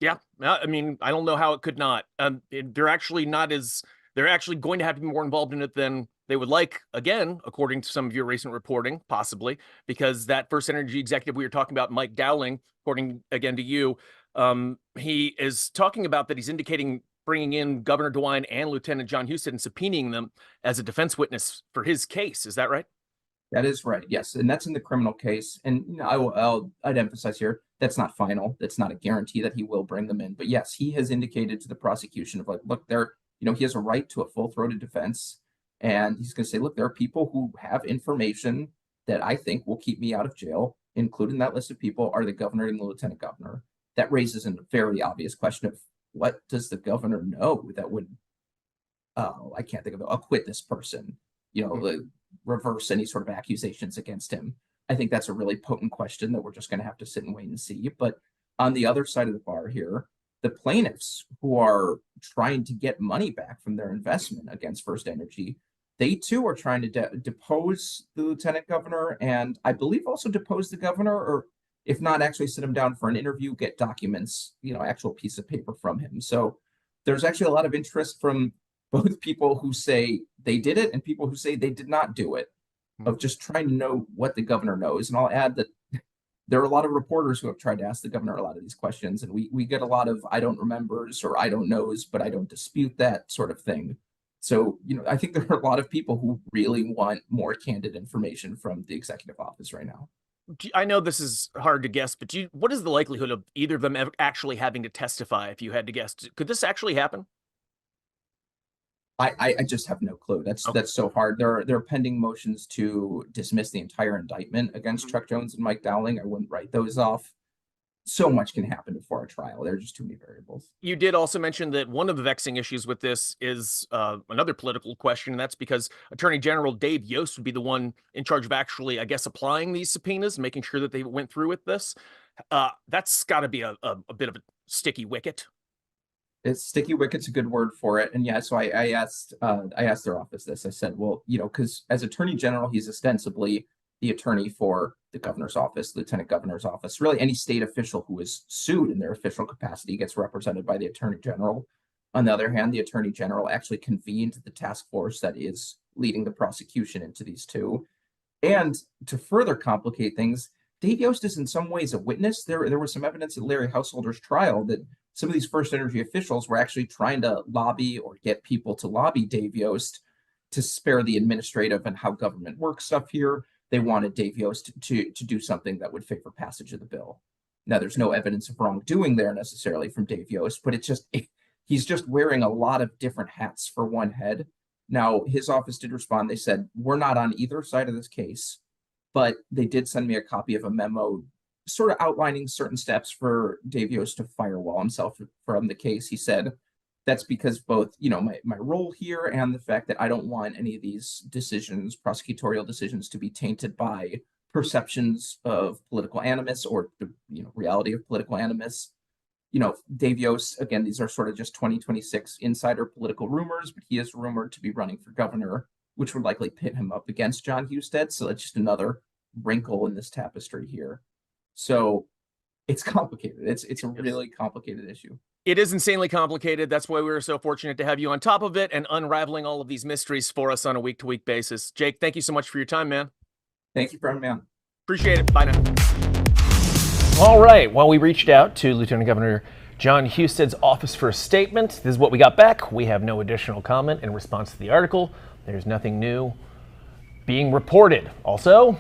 Speaker 4: Yeah. I mean, I don't know how it could not. They're actually going to have to be more involved in it than they would like, again, according to some of your recent reporting, possibly, because that FirstEnergy executive we were talking about, Mike DeWine, according again to you, he is talking about that he's indicating bringing in Governor DeWine and Lieutenant Jon Husted and subpoenaing them as a defense witness for his case. Is that right?
Speaker 6: That is right, yes. And that's in the criminal case. And I'd emphasize here, that's not final. That's not a guarantee that he will bring them in. But yes, he has indicated to the prosecution of look, he has a right to a full-throated defense. And he's going to say, look, there are people who have information that I think will keep me out of jail. Included in that list of people are the governor and the lieutenant governor. That raises a very obvious question of what does the governor know that would, I can't think of it, acquit this person, reverse any sort of accusations against him. I think that's a really potent question that we're just going to have to sit and wait and see. But on the other side of the bar here, the plaintiffs who are trying to get money back from their investment against FirstEnergy, they too are trying to depose the lieutenant governor and I believe also depose the governor, or if not, actually sit him down for an interview, get documents, actual piece of paper from him. So there's actually a lot of interest from both people who say they did it and people who say they did not do it, of just trying to know what the governor knows. And I'll add that there are a lot of reporters who have tried to ask the governor a lot of these questions, and we get a lot of I don't remembers or I don't knows, but I don't dispute that sort of thing. So, I think there are a lot of people who really want more candid information from the executive office right now.
Speaker 4: I know this is hard to guess, but what is the likelihood of either of them actually having to testify if you had to guess? Could this actually happen?
Speaker 6: I just have no clue. That's so hard. There are pending motions to dismiss the entire indictment against Chuck Jones and Mike Dowling. I wouldn't write those off. So much can happen before a trial. There are just too many variables.
Speaker 4: You did also mention that one of the vexing issues with this is another political question, and that's because Attorney General Dave Yost would be the one in charge of actually, I guess, applying these subpoenas, making sure that they went through with this. That's got to be a bit of a sticky wicket.
Speaker 6: Sticky wicket's a good word for it. And yeah, so I asked their office this. I said, well, because as Attorney General, he's ostensibly the attorney for the governor's office, lieutenant governor's office. Really, any state official who is sued in their official capacity gets represented by the attorney general. On the other hand, the attorney general actually convened the task force that is leading the prosecution into these two. And to further complicate things, Dave Yost is in some ways a witness. There was some evidence at Larry Householder's trial that some of these FirstEnergy officials were actually trying to lobby or get people to lobby Dave Yost to spare the administrative and how government works stuff here. They wanted Dave Yost to do something that would favor passage of the bill. Now, there's no evidence of wrongdoing there necessarily from Dave Yost, but he's just wearing a lot of different hats for one head. Now, his office did respond. They said, we're not on either side of this case, but they did send me a copy of a memo sort of outlining certain steps for Dave Yost to firewall himself from the case. He said, that's because both, my role here and the fact that I don't want any of these decisions, prosecutorial decisions, to be tainted by perceptions of political animus or the reality of political animus. Dave Yost, again, these are sort of just 2026 insider political rumors, but he is rumored to be running for governor, which would likely pit him up against Jon Husted. So that's just another wrinkle in this tapestry here. So it's complicated. It's a really complicated issue.
Speaker 4: It is insanely complicated. That's why we were so fortunate to have you on top of it and unraveling all of these mysteries for us on a week-to-week basis. Jake, thank you so much for your time, man.
Speaker 6: Thank you for having me on.
Speaker 4: Appreciate it. Bye now.
Speaker 2: All right. Well, we reached out to Lieutenant Governor Jon Husted's office for a statement. This is what we got back. We have no additional comment in response to the article. There's nothing new being reported. Also,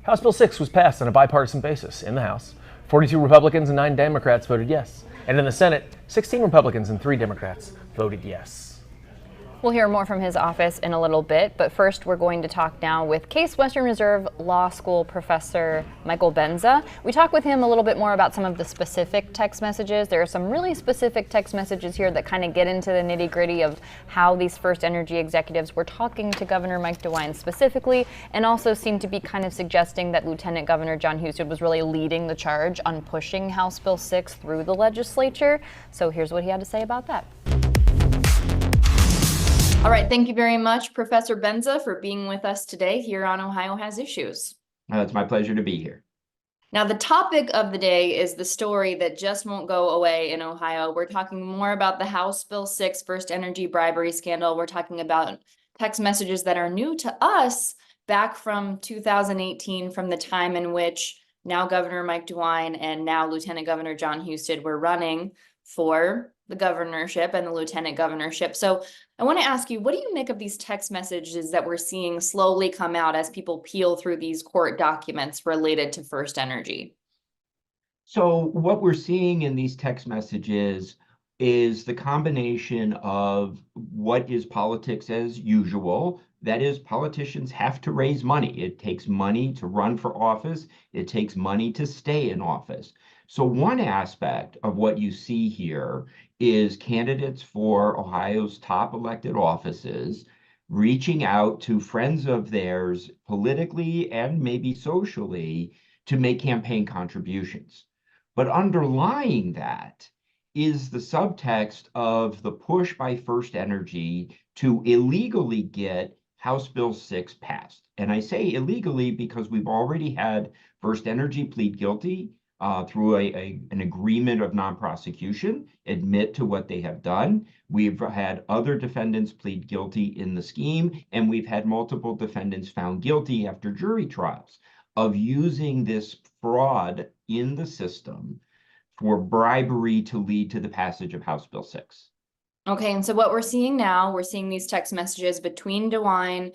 Speaker 2: House Bill 6 was passed on a bipartisan basis in the House. 42 Republicans and 9 Democrats voted yes. And in the Senate, 16 Republicans and 3 Democrats voted yes.
Speaker 1: We'll hear more from his office in a little bit, but first we're going to talk now with Case Western Reserve Law School professor Michael Benza. We talked with him a little bit more about some of the specific text messages. There are some really specific text messages here that kind of get into the nitty-gritty of how these FirstEnergy executives were talking to Governor Mike DeWine specifically, and also seem to be kind of suggesting that Lieutenant Governor Jon Husted was really leading the charge on pushing House Bill 6 through the legislature. So here's what he had to say about that. All right, thank you very much, Professor Benza, for being with us today here on Ohio Has Issues.
Speaker 7: It's my pleasure to be here.
Speaker 1: Now, the topic of the day is the story that just won't go away in Ohio. We're talking more about the House Bill 6 FirstEnergy bribery scandal. We're talking about text messages that are new to us back from 2018, from the time in which now Governor Mike DeWine and now Lieutenant Governor Jon Husted were running for the governorship and the lieutenant governorship. So I want to ask you, what do you make of these text messages that we're seeing slowly come out as people peel through these court documents related to FirstEnergy?
Speaker 7: So what we're seeing in these text messages is the combination of what is politics as usual. That is, politicians have to raise money. It takes money to run for office. It takes money to stay in office. So one aspect of what you see here is candidates for Ohio's top elected offices reaching out to friends of theirs politically and maybe socially to make campaign contributions. But underlying that is the subtext of the push by FirstEnergy to illegally get House Bill 6 passed. And I say illegally because we've already had FirstEnergy plead guilty through an agreement of non-prosecution, admit to what they have done. We've had other defendants plead guilty in the scheme, and we've had multiple defendants found guilty after jury trials of using this fraud in the system for bribery to lead to the passage of House Bill 6.
Speaker 1: Okay, and so what we're seeing now, we're seeing these text messages between DeWine,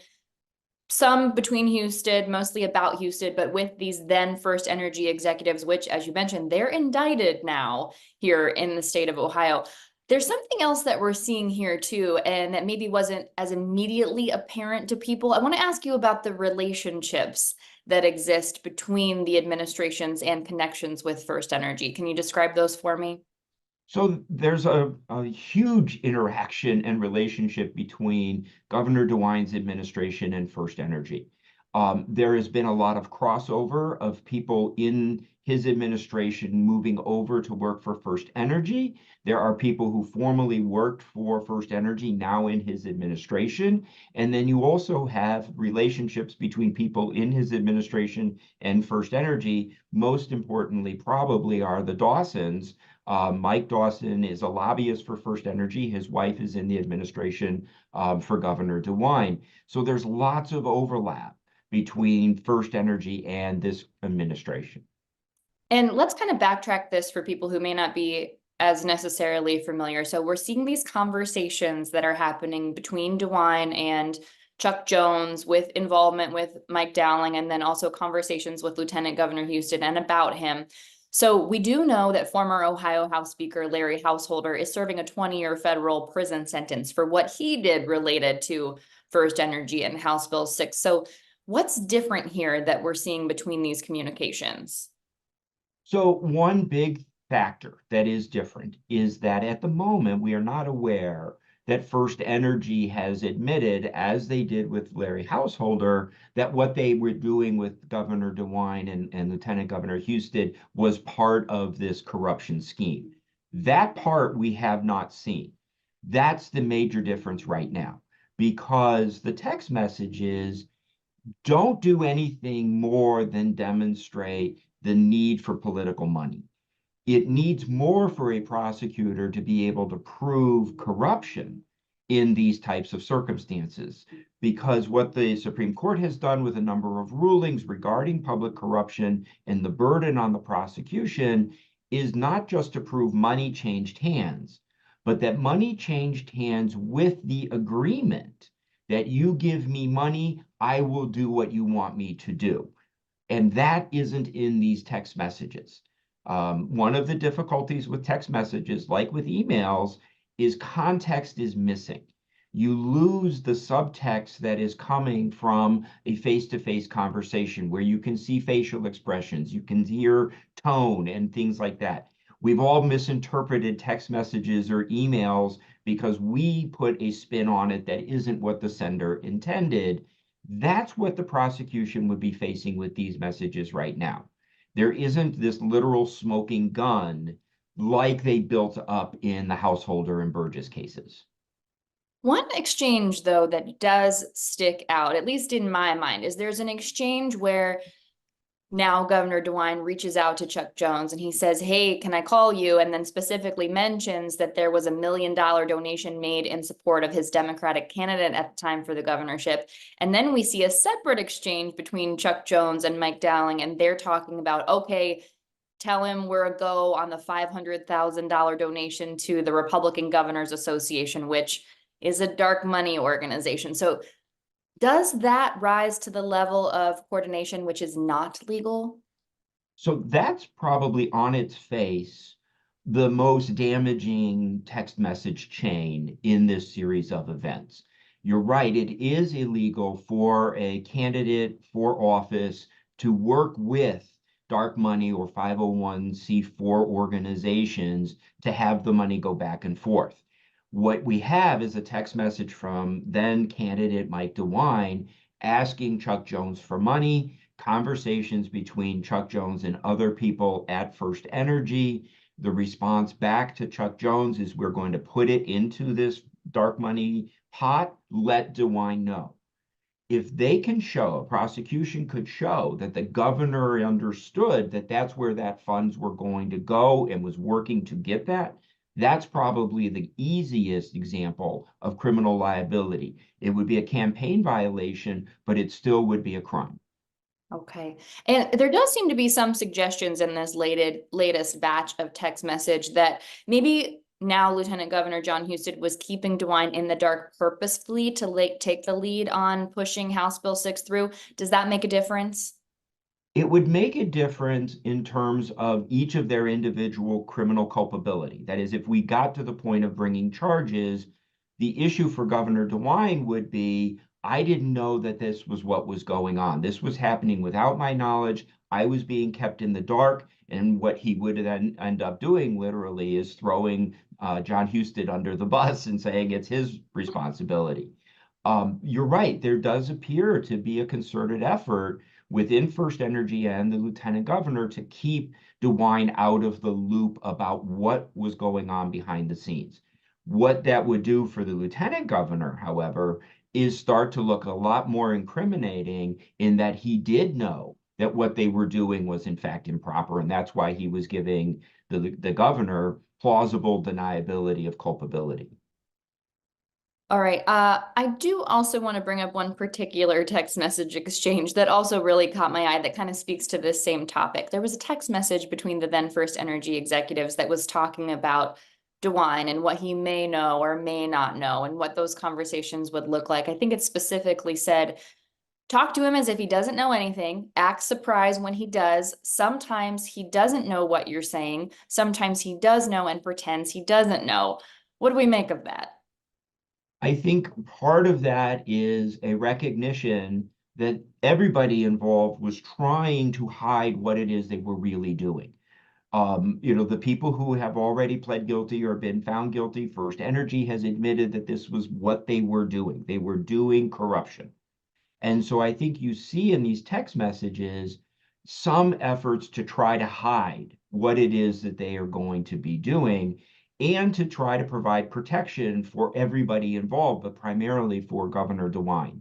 Speaker 1: some between Husted, mostly about Husted, but with these then FirstEnergy executives, which, as you mentioned, they're indicted now here in the state of Ohio. There's something else that we're seeing here too, and that maybe wasn't as immediately apparent to people. I want to ask you about the relationships that exist between the administrations and connections with FirstEnergy. Can you describe those for me?
Speaker 7: So there's a huge interaction and relationship between Governor DeWine's administration and FirstEnergy. There has been a lot of crossover of people in his administration moving over to work for FirstEnergy. There are people who formerly worked for FirstEnergy now in his administration. And then you also have relationships between people in his administration and FirstEnergy. Most importantly, probably are the Dawsons. Mike Dawson is a lobbyist for FirstEnergy. His wife is in the administration for Governor DeWine. So there's lots of overlap between FirstEnergy and this administration.
Speaker 1: And let's kind of backtrack this for people who may not be as necessarily familiar. So we're seeing these conversations that are happening between DeWine and Chuck Jones with involvement with Mike Dowling, and then also conversations with Lieutenant Governor Husted and about him. So we do know that former Ohio House Speaker Larry Householder is serving a 20-year federal prison sentence for what he did related to FirstEnergy and House Bill 6. So what's different here that we're seeing between these communications?
Speaker 7: So one big factor that is different is that at the moment, we are not aware that FirstEnergy has admitted, as they did with Larry Householder, that what they were doing with Governor DeWine and Lieutenant Governor Husted was part of this corruption scheme. That part we have not seen. That's the major difference right now, because the text message is, don't do anything more than demonstrate the need for political money. It needs more for a prosecutor to be able to prove corruption in these types of circumstances, because what the Supreme Court has done with a number of rulings regarding public corruption and the burden on the prosecution is not just to prove money changed hands, but that money changed hands with the agreement that you give me money, I will do what you want me to do. And that isn't in these text messages. One of the difficulties with text messages, like with emails, is context is missing. You lose the subtext that is coming from a face-to-face conversation where you can see facial expressions, you can hear tone and things like that. We've all misinterpreted text messages or emails because we put a spin on it that isn't what the sender intended. That's what the prosecution would be facing with these messages right now. There isn't this literal smoking gun like they built up in the Householder and Burgess cases.
Speaker 8: One exchange, though, that does stick out, at least in my mind, is there's an exchange where now Governor DeWine reaches out to Chuck Jones and he says, hey, can I call you? And then specifically mentions that there was $1 million donation made in support of his Democratic candidate at the time for the governorship. And then we see a separate exchange between Chuck Jones and Mike Dowling, and they're talking about, okay, tell him we're a go on the $500,000 donation to the Republican Governors Association, which is a dark money organization. So does that rise to the level of coordination, which is not legal?
Speaker 7: So that's probably on its face the most damaging text message chain in this series of events. You're right, it is illegal for a candidate for office to work with dark money or 501c4 organizations to have the money go back and forth. What we have is a text message from then candidate Mike DeWine asking Chuck Jones for money, conversations between Chuck Jones and other people at FirstEnergy. The response back to Chuck Jones is, we're going to put it into this dark money pot, let DeWine know. If they can show, a prosecution could show that the governor understood that that's where that funds were going to go and was working to get that, that's probably the easiest example of criminal liability. It would be a campaign violation, but it still would be a crime.
Speaker 8: Okay. And there does seem to be some suggestions in this latest batch of text message that maybe now Lieutenant Governor Jon Husted was keeping DeWine in the dark purposefully to take the lead on pushing House Bill 6 through. Does that make a difference?
Speaker 7: It would make a difference in terms of each of their individual criminal culpability. That is, if we got to the point of bringing charges, the issue for Governor DeWine would be, I didn't know that this was what was going on. This was happening without my knowledge. I was being kept in the dark. And what he would then end up doing literally is throwing Jon Husted under the bus and saying it's his responsibility. You're right. There does appear to be a concerted effort within FirstEnergy and the lieutenant governor to keep DeWine out of the loop about what was going on behind the scenes. What that would do for the lieutenant governor, however, is start to look a lot more incriminating in that he did know that what they were doing was in fact improper, and that's why he was giving the governor plausible deniability of culpability.
Speaker 8: All right. I do also want to bring up one particular text message exchange that also really caught my eye that kind of speaks to this same topic. There was a text message between the then FirstEnergy executives that was talking about DeWine and what he may know or may not know and what those conversations would look like. I think it specifically said, talk to him as if he doesn't know anything, act surprised when he does. Sometimes he doesn't know what you're saying. Sometimes he does know and pretends he doesn't know. What do we make of that?
Speaker 7: I think part of that is a recognition that everybody involved was trying to hide what it is they were really doing. The people who have already pled guilty or been found guilty, FirstEnergy has admitted that this was what they were doing. They were doing corruption. And so I think you see in these text messages some efforts to try to hide what it is that they are going to be doing and to try to provide protection for everybody involved, but primarily for Governor DeWine.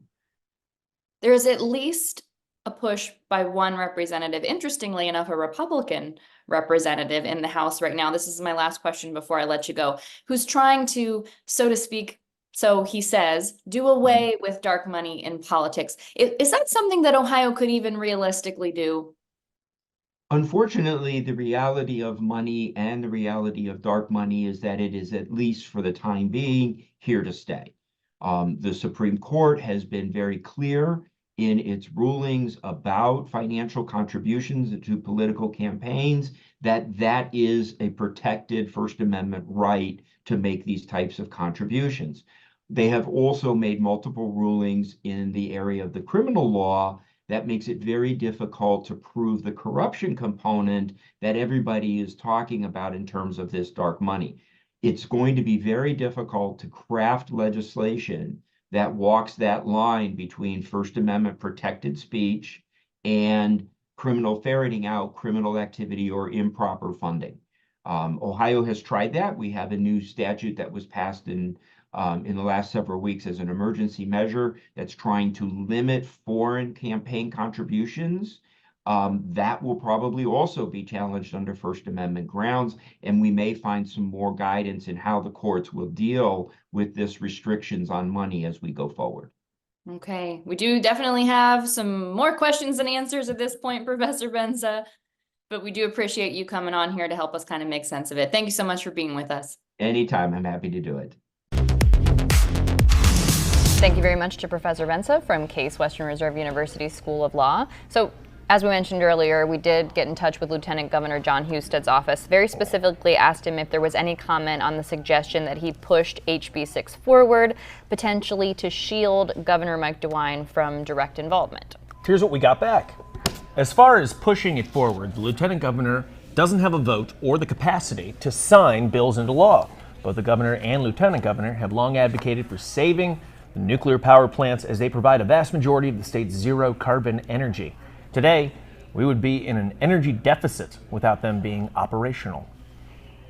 Speaker 8: There is at least a push by one representative, interestingly enough, a Republican representative in the House right now. This is my last question before I let you go, who's trying to, so to speak, so he says, do away with dark money in politics. Is that something that Ohio could even realistically do?
Speaker 7: Unfortunately, the reality of money and the reality of dark money is that it is, at least for the time being, here to stay. The Supreme Court has been very clear in its rulings about financial contributions to political campaigns, that is a protected First Amendment right to make these types of contributions. They have also made multiple rulings in the area of the criminal law that makes it very difficult to prove the corruption component that everybody is talking about in terms of this dark money. It's going to be very difficult to craft legislation that walks that line between First Amendment protected speech and criminal ferreting out criminal activity or improper funding. Ohio has tried that. We have a new statute that was passed in the last several weeks as an emergency measure that's trying to limit foreign campaign contributions. That will probably also be challenged under First Amendment grounds, and we may find some more guidance in how the courts will deal with this restrictions on money as we go forward.
Speaker 8: Okay, we do definitely have some more questions and answers at this point, Professor Benza, but we do appreciate you coming on here to help us kind of make sense of it. Thank you so much for being with us.
Speaker 7: Anytime, I'm happy to do it.
Speaker 1: Thank you very much to Professor Benza from Case Western Reserve University School of Law. So, as we mentioned earlier, we did get in touch with Lieutenant Governor Jon Husted's office, very specifically asked him if there was any comment on the suggestion that he pushed HB 6 forward, potentially to shield Governor Mike DeWine from direct involvement.
Speaker 2: Here's what we got back. As far as pushing it forward, the Lieutenant Governor doesn't have a vote or the capacity to sign bills into law. Both the Governor and Lieutenant Governor have long advocated for saving the nuclear power plants as they provide a vast majority of the state's zero carbon energy. Today, we would be in an energy deficit without them being operational.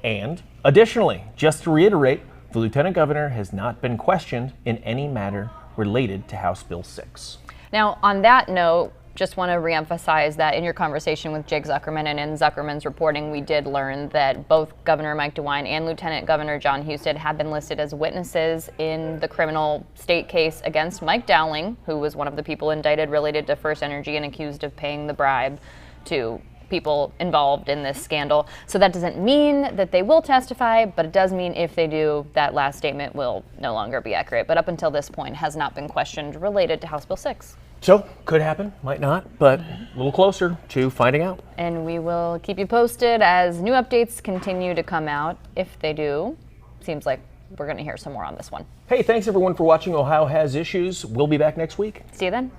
Speaker 2: And additionally, just to reiterate, the Lieutenant Governor has not been questioned in any matter related to House Bill 6.
Speaker 1: Now, on that note, just want to reemphasize that in your conversation with Jake Zuckerman and in Zuckerman's reporting, we did learn that both Governor Mike DeWine and Lieutenant Governor Jon Husted have been listed as witnesses in the criminal state case against Mike Dowling, who was one of the people indicted related to FirstEnergy and accused of paying the bribe to people involved in this scandal. So that doesn't mean that they will testify, but it does mean if they do, that last statement will no longer be accurate. But up until this point, has not been questioned related to House Bill 6.
Speaker 2: So, could happen, might not, but a little closer to finding out.
Speaker 1: And we will keep you posted as new updates continue to come out. If they do, seems like we're going to hear some more on this one.
Speaker 2: Hey, thanks everyone for watching Ohio Has Issues. We'll be back next week.
Speaker 1: See you then.